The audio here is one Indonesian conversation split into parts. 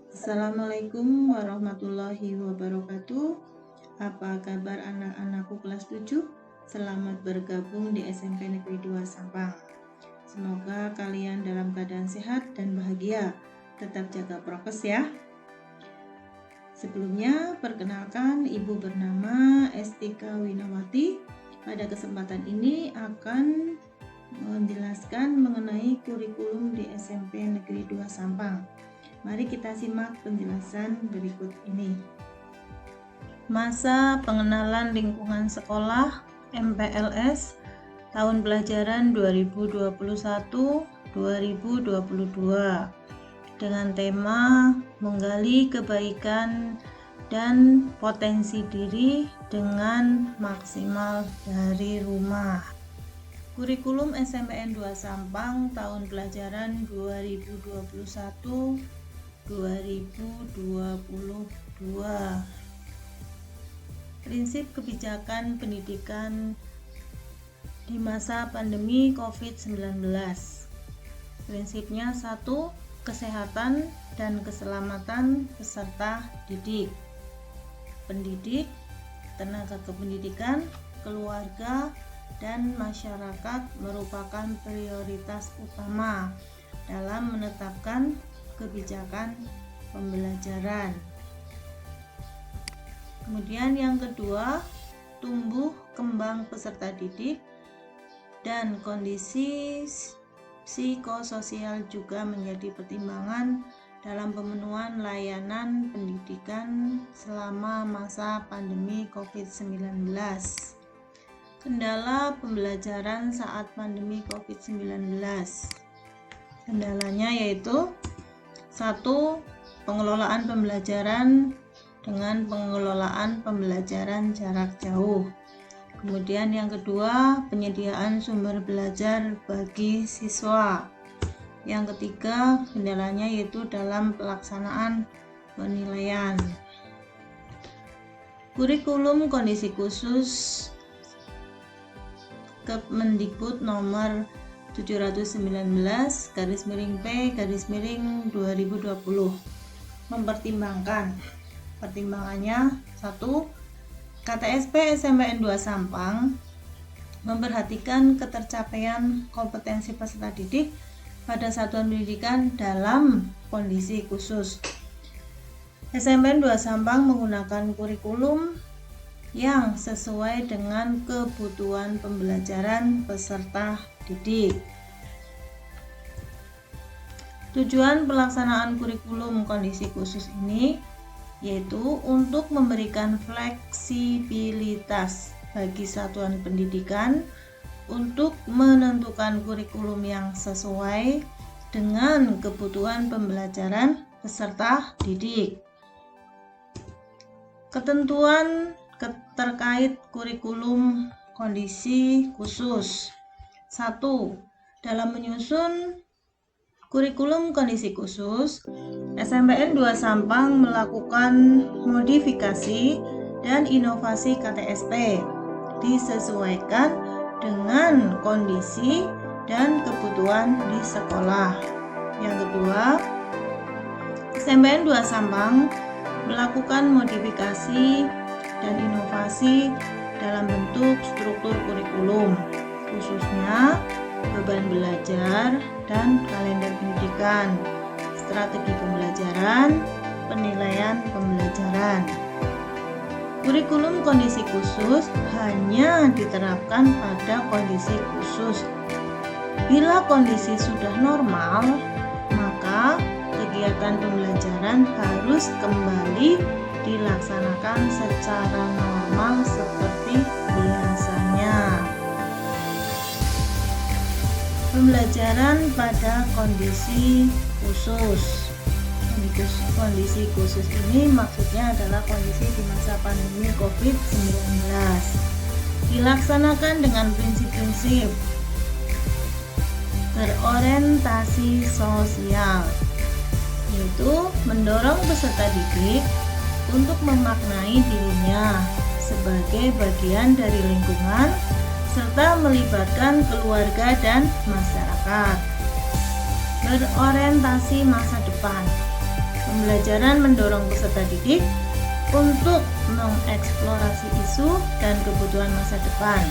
Assalamualaikum warahmatullahi wabarakatuh. Apa kabar anak-anakku kelas 7? Selamat bergabung di SMP Negeri 2 Sampang. Semoga kalian dalam keadaan sehat dan bahagia. Tetap jaga prokes ya. Sebelumnya, perkenalkan, Ibu bernama Estika Winawati. Pada kesempatan ini akan menjelaskan mengenai kurikulum di SMP Negeri 2 Sampang. Mari kita simak penjelasan berikut ini. Masa pengenalan lingkungan sekolah MPLS tahun pelajaran 2021-2022 dengan tema menggali kebaikan dan potensi diri dengan maksimal dari rumah. Kurikulum SMPN 2 Sampang tahun pelajaran 2021-2022. Prinsip kebijakan pendidikan di masa pandemi COVID-19. Prinsipnya 1. Kesehatan dan keselamatan peserta didik. Pendidik, tenaga kependidikan, keluarga, dan masyarakat merupakan prioritas utama dalam menetapkan kebijakan pembelajaran. Kemudian yang kedua, tumbuh kembang peserta didik dan kondisi psikososial juga menjadi pertimbangan dalam pemenuhan layanan pendidikan selama masa pandemi COVID-19. Kendala pembelajaran saat pandemi COVID-19. Kendalanya yaitu 1. Pengelolaan pembelajaran dengan pengelolaan pembelajaran jarak jauh. Kemudian yang kedua, penyediaan sumber belajar bagi siswa. Yang ketiga, kendalanya yaitu dalam pelaksanaan penilaian. Kurikulum kondisi khusus Kemendikbud nomor 719/P/2020 mempertimbangkan pertimbangannya 1. KTSP SMPN 2 Sampang memperhatikan ketercapaian kompetensi peserta didik pada satuan pendidikan dalam kondisi khusus. SMPN 2 Sampang menggunakan kurikulum yang sesuai dengan kebutuhan pembelajaran peserta didik. Tujuan pelaksanaan kurikulum kondisi khusus ini yaitu untuk memberikan fleksibilitas bagi satuan pendidikan untuk menentukan kurikulum yang sesuai dengan kebutuhan pembelajaran peserta didik. Ketentuan terkait kurikulum kondisi khusus. 1. Dalam menyusun kurikulum kondisi khusus, SMPN 2 Sampang melakukan modifikasi dan inovasi KTSP disesuaikan dengan kondisi dan kebutuhan di sekolah. Yang kedua, SMPN 2 Sampang melakukan modifikasi dan inovasi dalam bentuk struktur kurikulum, khususnya beban belajar dan kalender pendidikan, strategi pembelajaran, penilaian pembelajaran. Kurikulum kondisi khusus hanya diterapkan pada kondisi khusus. Bila kondisi sudah normal, maka kegiatan pembelajaran harus kembali dilaksanakan secara normal seperti biasanya. Pembelajaran pada kondisi khusus. Kondisi khusus ini maksudnya adalah kondisi di masa pandemi COVID-19. Dilaksanakan dengan prinsip-prinsip berorientasi sosial, yaitu mendorong peserta didik untuk memaknai dirinya sebagai bagian dari lingkungan serta melibatkan keluarga dan masyarakat. Berorientasi masa depan, Pembelajaran mendorong peserta didik untuk mengeksplorasi isu dan kebutuhan masa depan.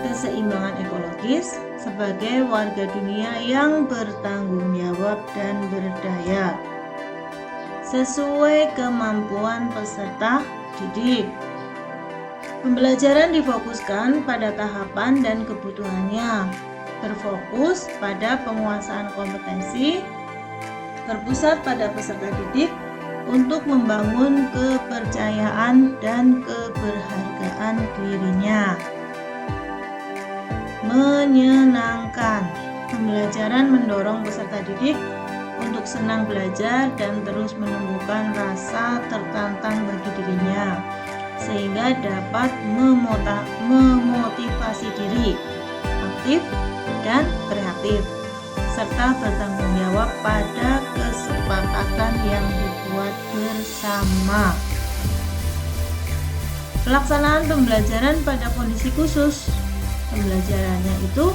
Keseimbangan ekologis sebagai warga dunia yang bertanggung jawab dan berdaya sesuai kemampuan peserta didik. Pembelajaran difokuskan pada tahapan dan kebutuhannya, berfokus pada penguasaan kompetensi, berpusat pada peserta didik untuk membangun kepercayaan dan keberhargaan dirinya. Menyenangkan. Pembelajaran mendorong peserta didik untuk senang belajar dan terus menumbuhkan rasa tertantang bagi dirinya, sehingga dapat memotivasi diri, aktif dan kreatif, serta bertanggung jawab pada kesepakatan yang dibuat bersama. Pelaksanaan pembelajaran pada kondisi khusus. Pembelajarannya itu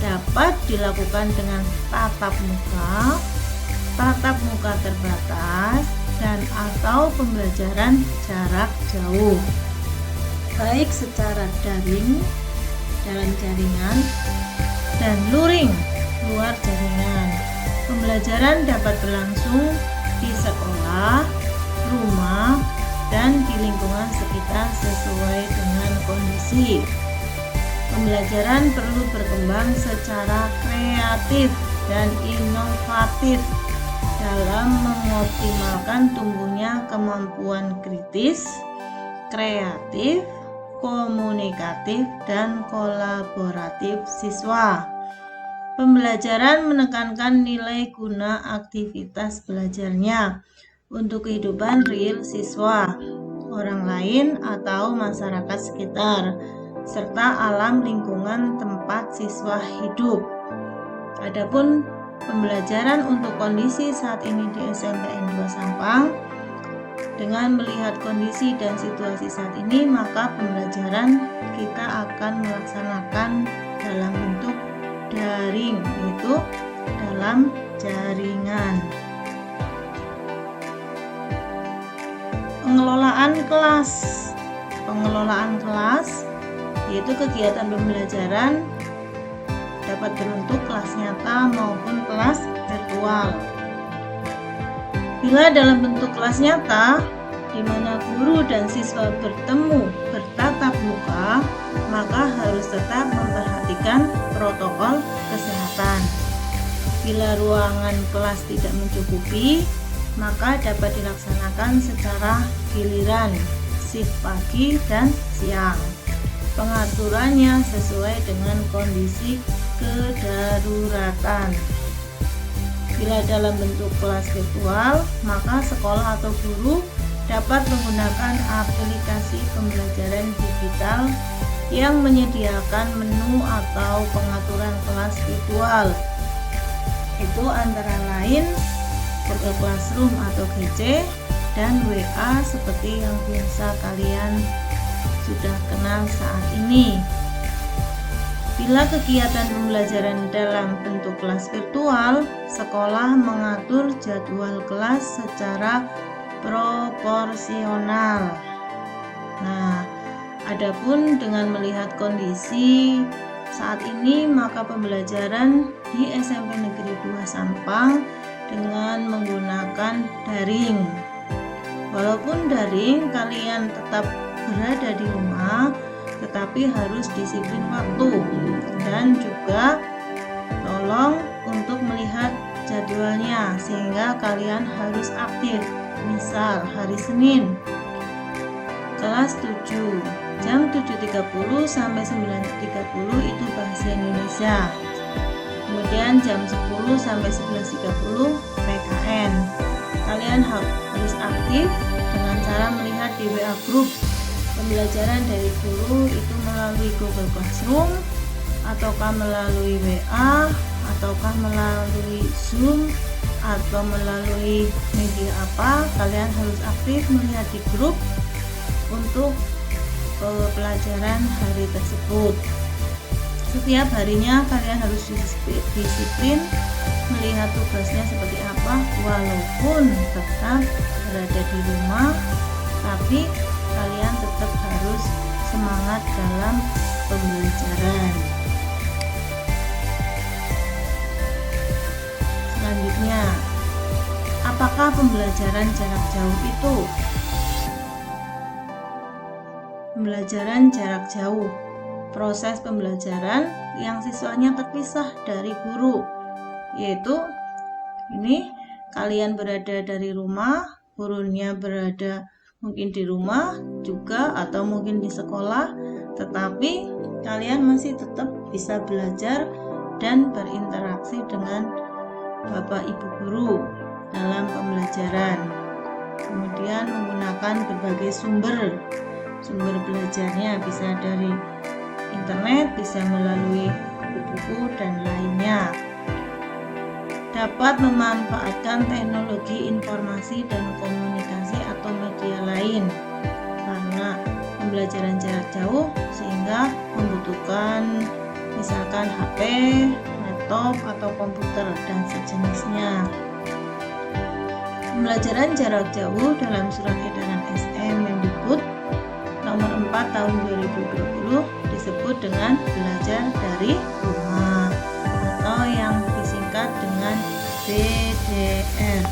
dapat dilakukan dengan tatap muka terbatas, dan atau pembelajaran jarak jauh, baik secara daring dalam jaringan dan luring luar jaringan. Pembelajaran dapat berlangsung di sekolah, rumah, dan di lingkungan sekitar sesuai dengan kondisi. Pembelajaran perlu berkembang secara kreatif dan inovatif dalam mengoptimalkan tumbuhnya kemampuan kritis, kreatif, komunikatif, dan kolaboratif siswa. Pembelajaran menekankan nilai guna aktivitas belajarnya untuk kehidupan real siswa, orang lain, atau masyarakat sekitar, serta alam lingkungan tempat siswa hidup. Adapun pembelajaran untuk kondisi saat ini di SMPN 2 Sampang, dengan melihat kondisi dan situasi saat ini, maka pembelajaran kita akan melaksanakan dalam bentuk daring, yaitu dalam jaringan. Pengelolaan kelas yaitu kegiatan pembelajaran dapat berbentuk kelas nyata maupun kelas virtual. Bila dalam bentuk kelas nyata, di mana guru dan siswa bertemu bertatap muka, maka harus tetap memperhatikan protokol kesehatan. Bila ruangan kelas tidak mencukupi, maka dapat dilaksanakan secara giliran, shift pagi dan siang. Pengaturannya sesuai dengan kondisi kedaruratan. Bila dalam bentuk kelas virtual, maka sekolah atau guru dapat menggunakan aplikasi pembelajaran digital yang menyediakan menu atau pengaturan kelas virtual. Itu antara lain Google Classroom atau GC dan WA seperti yang biasa kalian sudah kenal saat ini. Bila kegiatan pembelajaran dalam bentuk kelas virtual, sekolah mengatur jadwal kelas secara proporsional. Nah, adapun dengan melihat kondisi saat ini, maka pembelajaran di SMP Negeri 2 Sampang dengan menggunakan daring. Walaupun daring, kalian tetap berada di rumah, tetapi harus disiplin waktu dan juga tolong untuk melihat jadwalnya sehingga kalian harus aktif. Misal hari Senin kelas 7 jam 7.30 sampai 9.30 itu bahasa Indonesia. Kemudian jam 10 sampai 11.30 PKN. Kalian harus aktif dengan cara melihat di WA group pembelajaran dari guru itu melalui Google Classroom, ataukah melalui WA, ataukah melalui Zoom, atau melalui media apa. Kalian harus aktif melihat di grup untuk pelajaran hari tersebut. Setiap harinya kalian harus disiplin melihat tugasnya seperti apa, walaupun tetap berada di rumah, tapi kalian tetap harus semangat dalam pembelajaran. Selanjutnya, apakah pembelajaran jarak jauh itu? Pembelajaran jarak jauh, proses pembelajaran yang siswanya terpisah dari guru, yaitu ini kalian berada dari rumah, gurunya berada mungkin di rumah juga atau mungkin di sekolah, tetapi kalian masih tetap bisa belajar dan berinteraksi dengan Bapak Ibu guru dalam pembelajaran. Kemudian menggunakan berbagai sumber belajarnya, bisa dari internet, bisa melalui buku-buku dan lainnya. Dapat memanfaatkan teknologi informasi dan komunikasi atau media lain karena pembelajaran jarak jauh, sehingga membutuhkan misalkan HP, laptop atau komputer dan sejenisnya. Pembelajaran jarak jauh dalam surat edaran SM Mendikbud nomor 4 tahun 2020 disebut dengan belajar dari rumah atau yang disingkat dengan BDR.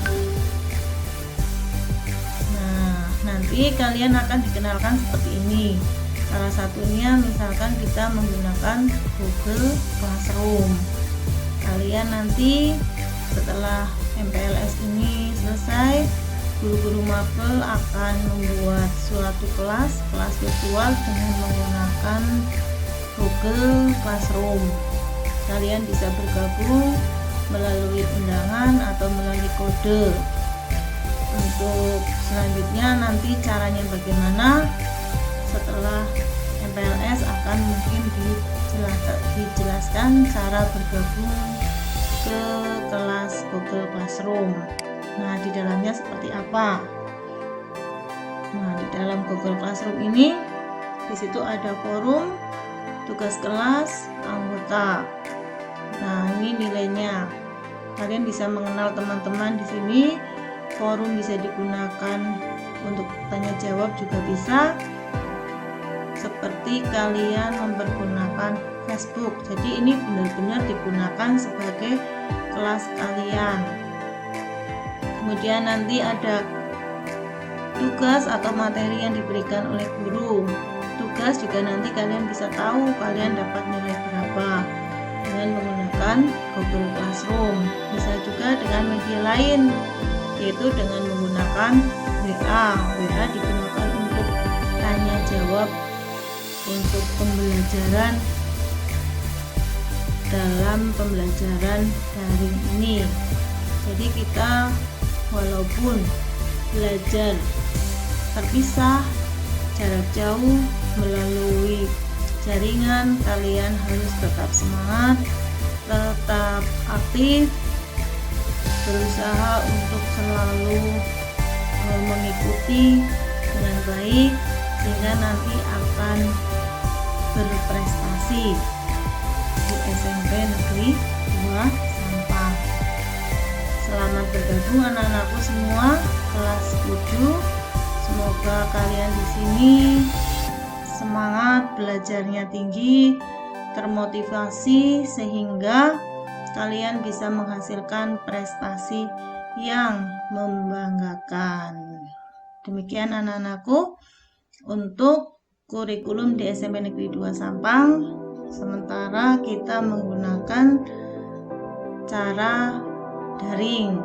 Nah, nanti kalian akan dikenalkan seperti ini. Salah satunya misalkan kita menggunakan Google Classroom. Kalian nanti setelah MPLS ini selesai, guru-guru mapel akan membuat suatu kelas virtual dengan menggunakan Google Classroom. Kalian bisa bergabung melalui undangan atau melalui kode. Untuk selanjutnya nanti caranya bagaimana, setelah MPLS akan mungkin dijelaskan cara bergabung ke kelas Google Classroom. Nah, di dalamnya seperti apa? Nah, di dalam Google Classroom ini, di situ ada forum, tugas kelas, anggota. Nah, ini nilainya. Kalian bisa mengenal teman-teman di sini. Forum bisa digunakan untuk tanya jawab juga bisa. Seperti kalian mempergunakan Facebook. Jadi ini benar-benar digunakan sebagai kelas kalian. Kemudian nanti ada tugas atau materi yang diberikan oleh guru. Tugas juga nanti kalian bisa tahu kalian dapat nilai berapa dengan menggunakan Google Classroom. Bisa juga dengan media lain, yaitu dengan menggunakan WA. WA digunakan untuk tanya jawab untuk pembelajaran dalam pembelajaran daring ini. Jadi kita walaupun belajar terpisah jarak jauh melalui jaringan, kalian harus tetap semangat, tetap aktif, berusaha untuk selalu mengikuti dengan baik sehingga nanti akan berprestasi di SMP Negeri 2 Sampang. Selamat bergabung anak-anakku semua kelas 7. Semoga kalian di sini semangat belajarnya tinggi, termotivasi sehingga kalian bisa menghasilkan prestasi yang membanggakan. Demikian anak-anakku untuk kurikulum di SMP Negeri 2 Sampang. Sementara kita menggunakan cara daring.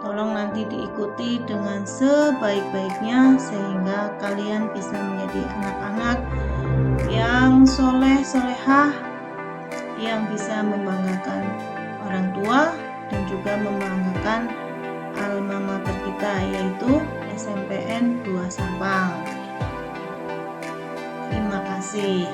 Tolong nanti diikuti dengan sebaik-baiknya sehingga kalian bisa menjadi anak-anak yang soleh-solehah, yang bisa membanggakan orang tua dan juga membanggakan alma mater kita, yaitu SMPN 2 Sampang. Terima kasih.